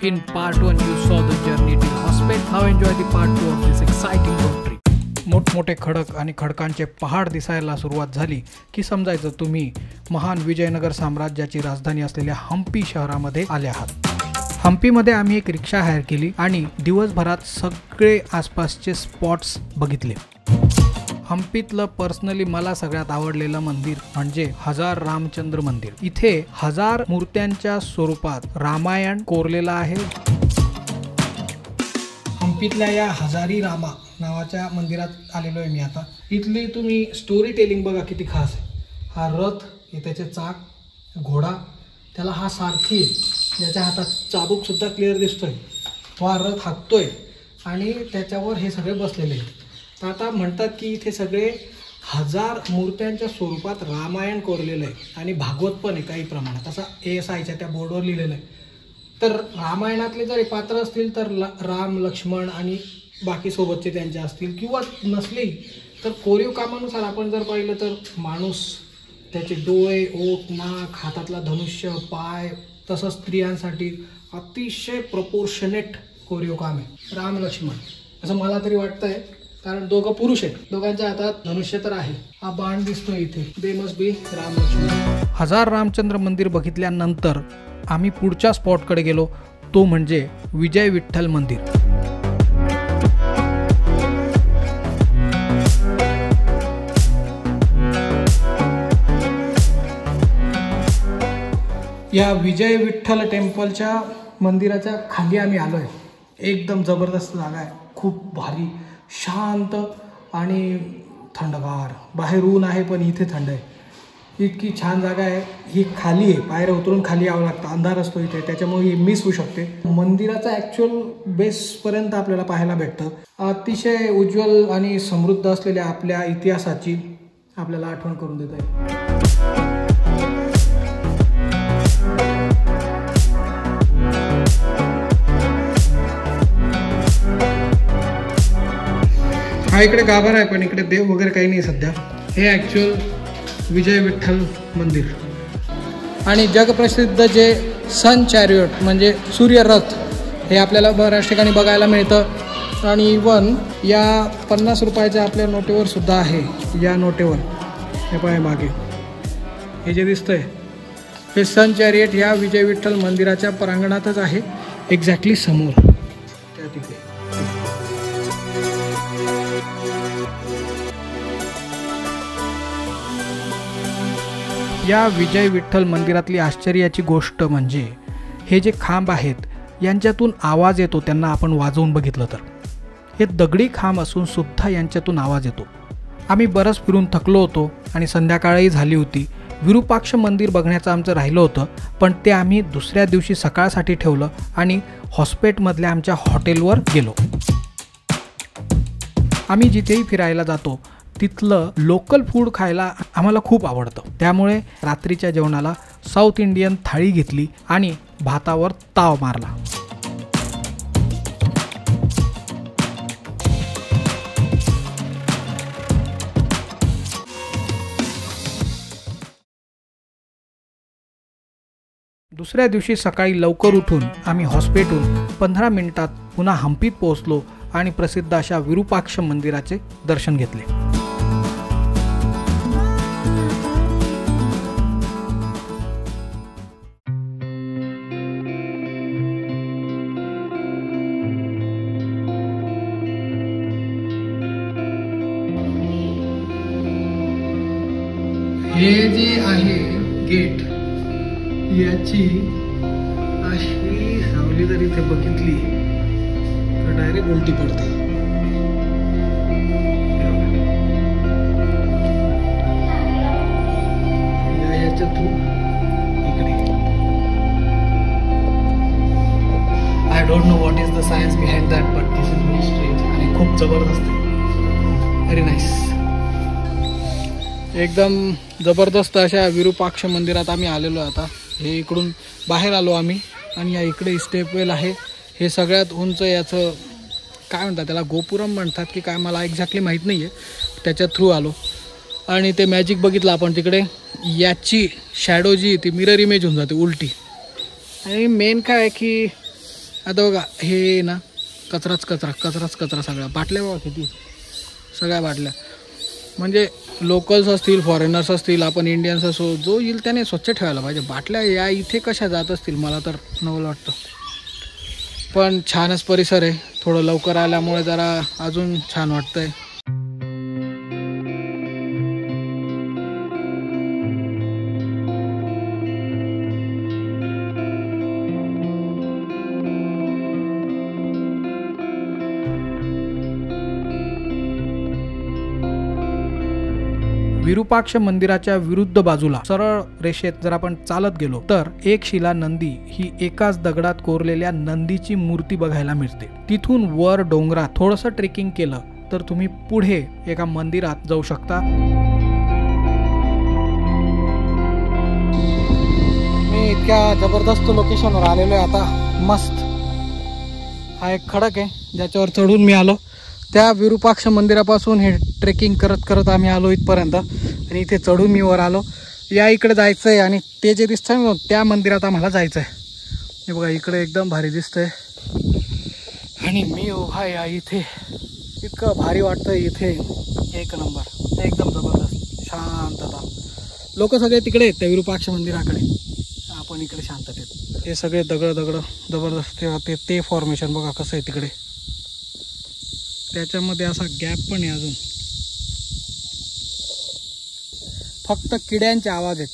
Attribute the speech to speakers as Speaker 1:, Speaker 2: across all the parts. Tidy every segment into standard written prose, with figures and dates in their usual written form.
Speaker 1: In part 1 you saw the journey to Hospet. Now enjoy the part 2 of this exciting road trip. मोठमोठे खडक आणि खडकांचे पहाड दिसायला सुरुवात झाली की समजायचं तुम्ही महान विजयनगर साम्राज्याची राजधानी असलेल्या हम्पी शहरामध्ये आले आहात. हम्पीमध्ये आम्ही एक रिक्षा हायर केली आणि दिवसभरात सगळे आसपासचे स्पॉट्स बघितले. हम्पीतलं पर्सनली मला सगळ्यात आवडलेलं मंदिर म्हणजे हजार रामचंद्र मंदिर. इथे 1000 मूर्त्यांच्या स्वरूपात रामायण कोरलेलं आहे. हम्पीतल्या या हजारी रामा नावाच्या मंदिरात आलेलो आहे मी आता. इथली तुम्ही स्टोरी टेलिंग बघा किती खास आहे. हा रथ, हे त्याचे चाक, घोडा, त्याला हा सारखी ज्याच्या हातात चाबूक सुद्धा क्लिअर दिसतोय, हा रथ हाकतोय आणि त्याच्यावर हे सगळे बसलेले आहेत. तर आता म्हणतात की इथे सगळे 1000 मूर्त्यांच्या स्वरूपात रामायण कोरलेलं आहे आणि भागवत पण आहे काही प्रमाणात, असा ASIच्या त्या बोर्डवर लिहिलेलं आहे. तर रामायणातले जर पात्र असतील तर राम, लक्ष्मण आणि बाकी सोबतचे त्यांचे असतील, किंवा नसलेही तर कोरीव कामानुसार आपण जर पाहिलं तर माणूस, त्याचे डोळे, ओठ, नाक, हातातला धनुष्य, पाय, तसंच स्त्रियांसाठी अतिशय प्रपोर्शनेट कोरीव काम आहे राम लक्ष्मण, असं मला तरी वाटतंय. कारण दोघं पुरुष आहेत, दोघांच्या हातात धनुष्य तर आहे. हा बाण दिसतोय इथे, they must be Ram Lakshman. Hazar Ramchandra मंदिर बघितल्यानंतर आम्ही पुढच्या स्पॉटकडे गेलो, तो म्हणजे विजय विठ्ठल मंदिर. या विजय विठ्ठल टेम्पलच्या मंदिराच्या खाली आम्ही आलो आहे. एकदम जबरदस्त जागा आहे, खूप भारी, शांत आणि थंडगार. बाहेर ऊन आहे पण इथे थंड आहे. इतकी छान जागा आहे. ही खाली आहे, पायऱ्या उतरून खाली यावं लागतं, अंधार असतो इथे, त्याच्यामुळे ही मिस होऊ शकते. मंदिराचा ॲक्च्युअल बेसपर्यंत आपल्याला पाहायला भेटतं. अतिशय उज्ज्वल आणि समृद्ध असलेल्या आपल्या इतिहासाची आपल्याला आठवण करून देत आहे. हा इकडे गाभारा आहे पण इकडे देव वगैरे काही नाही सध्या. हे ॲक्च्युअल विजय विठ्ठल मंदिर. आणि जगप्रसिद्ध जे सन चॅरियट म्हणजे सूर्यरथ, हे आपल्याला बऱ्याच ठिकाणी बघायला मिळतं. आणि इवन या 50 रुपयाच्या आपल्या नोटेवर सुद्धा आहे. या नोटेवर हे पाय मागे हे जे दिसतंय, हे सन चॅरियट या विजय विठ्ठल मंदिराच्या प्रांगणातच आहे, एक्झॅक्टली समोर त्या तिथे. या विजय विठ्ठल मंदिरातली आश्चर्याची गोष्ट म्हणजे हे जे खांब आहेत यांच्यातून आवाज येतो. त्यांना आपण वाजवून बघितलं तर हे दगडी खांब असून सुद्धा यांच्यातून आवाज येतो. आम्ही बरंच फिरून थकलो होतो आणि संध्याकाळही झाली होती. विरूपाक्ष मंदिर बघण्याचं आमचं राहिलं होतं, पण ते आम्ही दुसऱ्या दिवशी सकाळसाठी ठेवलं आणि हॉस्पेटमधल्या आमच्या हॉटेलवर गेलो. आम्ही जिथेही फिरायला जातो तिथलं लोकल फूड खायला आम्हाला खूप आवडतं. त्यामुळे रात्रीच्या जेवणाला साऊथ इंडियन थाळी घेतली आणि भातावर ताव मारला. दुसऱ्या दिवशी सकाळी लवकर उठून आम्ही हॉस्पेटहून 15 मिनिटात पुन्हा हम्पीत पोहोचलो आणि प्रसिद्ध अशा विरूपाक्ष मंदिराचे दर्शन घेतले. हे जे आहे गेट, याची अशी सावली जर इथे बघितली तर डायरेक्ट उलटी पडते. याच्या थ्रू इकडे. I don't know what is the science behind that, but this is very strange आणि खूप जबरदस्त आहे. Very nice. एकदम जबरदस्त अशा विरूपाक्ष मंदिरात आम्ही आलेलो आहे आता. हे इकडून बाहेर आलो आम्ही आणि या इकडे स्टेपवेल आहे. हे सगळ्यात उंच याचं काय म्हणतात, त्याला गोपुरम म्हणतात की काय, मला एक्झॅक्टली माहीत नाही आहे. त्याच्या थ्रू आलो आणि ते मॅजिक बघितलं आपण तिकडे. याची शॅडो जी ती मिरर इमेज होऊन जाते उलटी. आणि मेन काय आहे की आता बघा हे ना कचराच कचरा सगळा. बाटल्या बघा किती, सगळ्या बाटल्या. म्हणजे लोकल्स असतील, फॉरेनर्स असतील, आपण इंडियन्स असो, जो येईल त्याने स्वच्छ ठेवायला पाहिजे. बाटल्या या इथे कशा जात असतील मला तर नवल वाटतं. पण छानच परिसर आहे. थोडं लवकर आल्यामुळे जरा अजून छान वाटतंय. विरूपाक्ष मंदिराच्या विरुद्ध बाजूला सरळ रेषेत जर आपण चालत गेलो तर एक शिला नंदी ही एकाच दगडात कोरलेल्या नंदीची मूर्ती बघायला मिळते. तिथून वर डोंगरात थोडंसं ट्रेकिंग केलं तर तुम्ही पुढे एका मंदिरात जाऊ शकता. मी इतक्या जबरदस्त लोकेशनवर आलेलो आहे आता. मस्त हा एक खडक आहे ज्याच्यावर चढून मी आलो. त्या विरूपाक्ष मंदिरापासून हे ट्रेकिंग करत करत आम्ही आलो इथपर्यंत आणि इथे चढून मी वर आलो. या इकडे जायचं आहे आणि ते जे दिसतंय त्या मंदिरात आम्हाला जायचं आहे. हे बघा इकडे एकदम भारी दिसतंय आणि मी उभा या इथे. इतकं भारी वाटतंय इथे. एक नंबर, एकदम जबरदस्त शांतता. लोक सगळे तिकडे आहेत त्या विरूपाक्ष मंदिराकडे, आपण इकडे शांततेत. हे सगळे दगड जबरदस्त. ते फॉर्मेशन बघा कसं आहे तिकडे. त्याच्यामध्ये असा गॅप पण आहे अजून. फक्त किड्यांचे आवाज आहेत.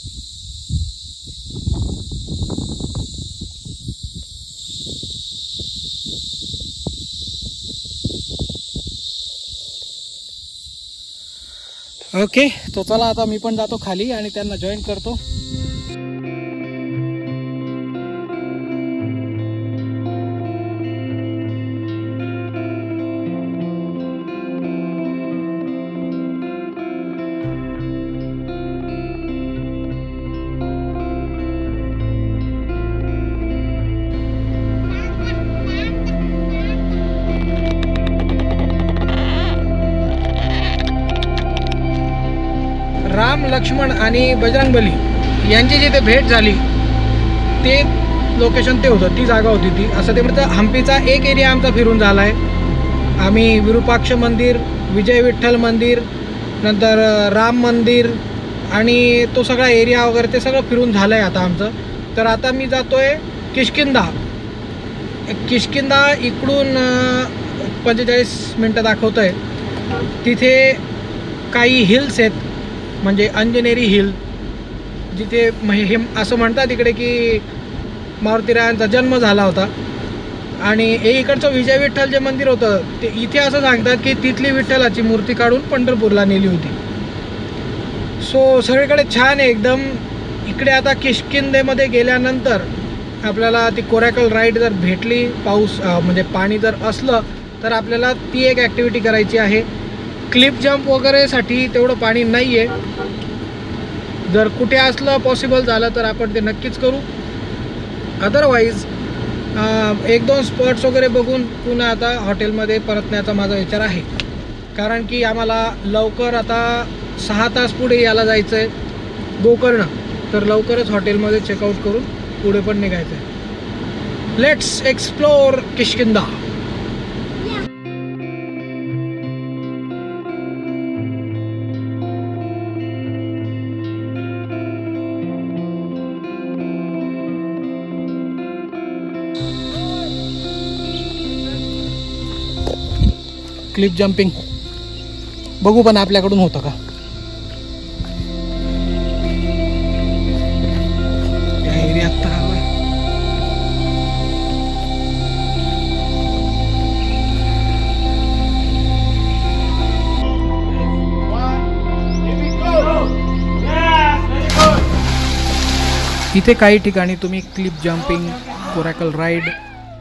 Speaker 1: ओके, तो चला आता मी पण जातो खाली आणि त्यांना जॉईन करतो. राम, लक्ष्मण आणि बजरंगबली यांची जिथे भेट झाली ते लोकेशन ते होतं, ती जागा होती ती. असं ते म्हणतं. हम्पीचा एक एरिया आमचा फिरून झाला आहे. आम्ही विरूपाक्ष मंदिर, विजय विठ्ठल मंदिर, नंतर राम मंदिर आणि तो सगळा एरिया वगैरे ते सगळं फिरून झालं आहे आता आमचं. तर आता मी जातो आहे किष्किंधा. इकडून 45 मिनटं दाखवतं आहे. तिथे काही हिल्स आहेत, म्हणजे अंजनेरी हिल, जिथे हे असं म्हणतात तिकडे की मारुतीरायांचा जन्म झाला होता. आणि इकडचं विजय विठ्ठल जे मंदिर होतं ते इथे असं सांगतात की तिथली विठ्ठलाची मूर्ती काढून पंढरपूरला नेली होती. सो सगळीकडे छान आहे एकदम. इकडे आता किष्किंधेमध्ये गेल्यानंतर आपल्याला ती कोरॅकल राईड जर भेटली, पाऊस म्हणजे पाणी जर असलं तर आपल्याला ती एक ॲक्टिव्हिटी करायची आहे. क्लिप जंप वगैरेसाठी तेवढं पाणी नाही आहे. जर कुठे असलं पॉसिबल झालं तर आपण ते नक्कीच करू. अदरवाईज 1-2 स्पॉट्स वगैरे बघून पुन्हा आता हॉटेलमध्ये परतण्याचा माझा विचार आहे. कारण की आम्हाला लवकर आता 6 तास पुढे यायला जायचं आहे गोकर्ण. तर लवकरच हॉटेलमध्ये चेकआउट करून पुढे पण निघायचं आहे. Let's explore Kishkindha. Clip jumping बघू पण आपल्याकडून होतं का. या एरियात तर आलोय. इथे काही ठिकाणी तुम्ही क्लिप जंपिंग, कोरॅकल राईड,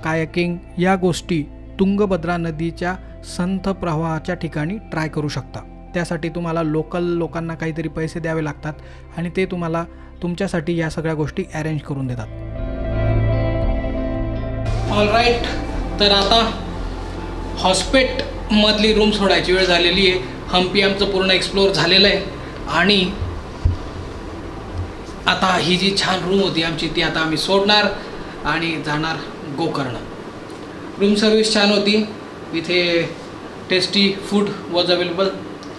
Speaker 1: कायाकिंग या गोष्टी तुंगभद्रा नदीच्या संथ प्रवाहाच्या ठिकाणी ट्राय करू शकता. त्यासाठी तुम्हाला लोकल लोकांना काहीतरी पैसे द्यावे लागतात आणि ते तुम्हाला तुमच्यासाठी या सगळ्या गोष्टी अरेंज करून देतात. ऑल राईट, तर आता हॉस्पेटमधली रूम सोडायची वेळ झालेली आहे. हम्पी आमचं पूर्ण एक्सप्लोअर झालेलं आहे आणि आता ही जी छान रूम होती आमची ती आता आम्ही सोडणार आणि जाणार गोकर्ण. रूम सर्विस छान होती. इथे tasty food was available.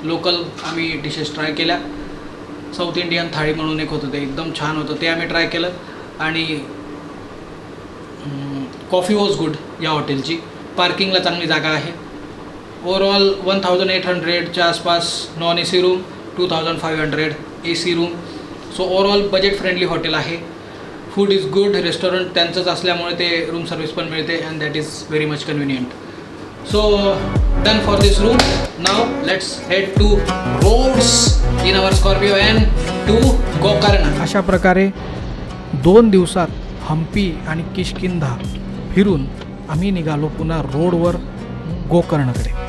Speaker 1: Local आम्ही डिशेस ट्राय केल्या. साऊथ इंडियन थाळी म्हणून एक होतं, ते एकदम छान होतं, ते आम्ही ट्राय केलं. आणि कॉफी वॉज गुड या हॉटेलची. पार्किंगला चांगली जागा आहे. ओव्हरऑल 1800च्या आसपास non AC room, 2500 AC room. So overall budget friendly hotel आहे. Food is good. रेस्टॉरंट त्यांचंच असल्यामुळे ते रूम सर्विस पण मिळते and that is very much convenient. So done for this room. Now let's head to roads in our Scorpio N to Gokarna. अशा प्रकारे 2 दिवसात हम्पी आणि किष्किंधा फिरून आम्ही निघालो पुन्हा रोडवर गोकर्णकडे.